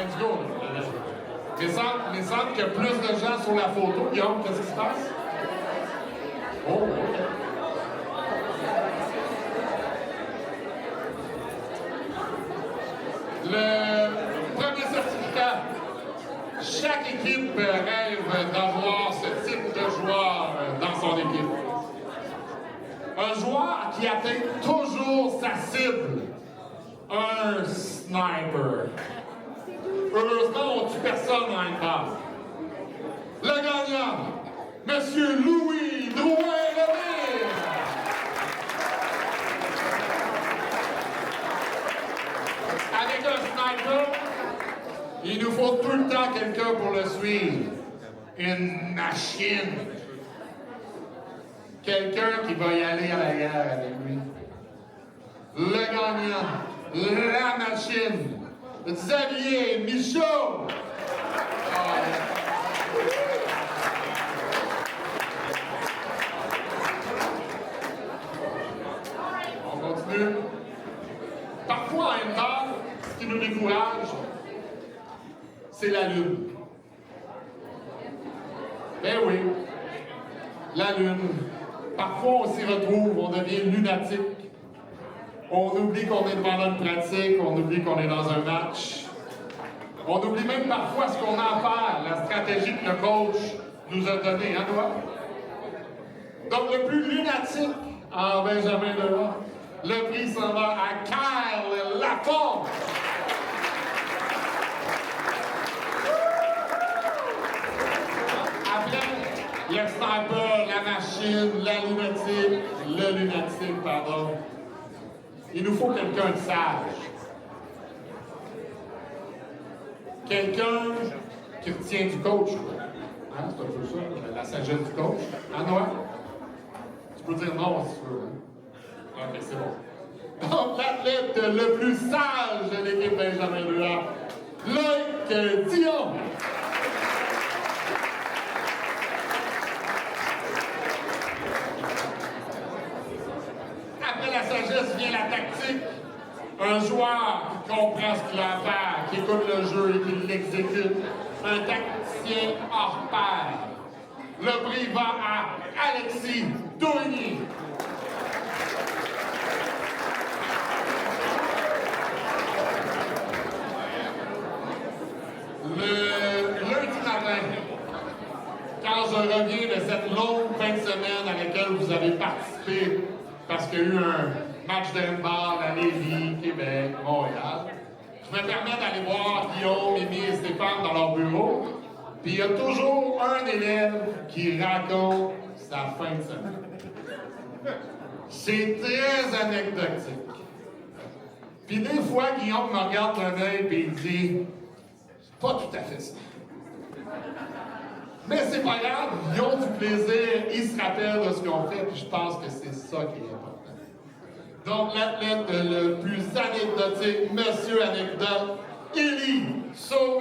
let's go. Il me semble qu'il y a plus de gens sur la photo. Guillaume, qu'est-ce qui se passe? Oh, OK. Le premier certificat. Chaque équipe rêve d'avoir ce type de joueur dans son équipe. Un joueur qui atteint toujours sa cible. Un sniper. Heureusement, on tue personne en handball. Le gagnant, Monsieur Louis Drouin-Lemire. Avec un sniper, il nous faut tout le temps quelqu'un pour le suivre. Une machine. Quelqu'un qui va y aller à la guerre avec lui. Le gagnant, la machine, Xavier Michaud. On continue. Parfois, en handball, ce qui nous décourage, c'est la lune. Ben oui, la lune. Parfois, on s'y retrouve, on devient lunatique. On oublie qu'on est devant une pratique, on oublie qu'on est dans un match. On oublie même parfois ce qu'on a à faire, la stratégie que le coach nous a donnée, hein, toi? Donc, le plus lunatique en Benjamin Delois, le prix s'en va à Kyle Lafont. Après, le sniper, la machine, le lunatique, pardon. Il nous faut quelqu'un de sage. Quelqu'un qui retient du coach. Hein, c'est un peu ça, la sagesse du coach. Hein, Noah? Tu peux dire non si tu veux. Hein? Ok, c'est bon. Donc, l'athlète le plus sage de l'équipe Benjamin Delois, Loïc Dion. Après la sagesse vient la tactique. Un joueur qui comprend ce qu'il a à faire, qui écoute le jeu et qui l'exécute. Un tacticien hors pair. Le prix va à Alexis Doigny. Le lundi matin, quand je reviens de cette longue fin de semaine à laquelle vous avez participé, parce qu'il y a eu un match de handball à Lévis, Québec, Montréal, je me permets d'aller voir Guillaume, Mimi et Stéphane dans leur bureau, puis il y a toujours un élève qui raconte sa fin de semaine. C'est très anecdotique. Puis des fois, Guillaume me regarde d'un œil et il dit « C'est pas tout à fait ça. » Mais c'est pas grave, ils ont du plaisir, ils se rappellent de ce qu'ils ont fait, puis je pense que c'est ça qui est important. Donc, l'athlète le plus anecdotique, Monsieur Anecdote, Élie Sauvé.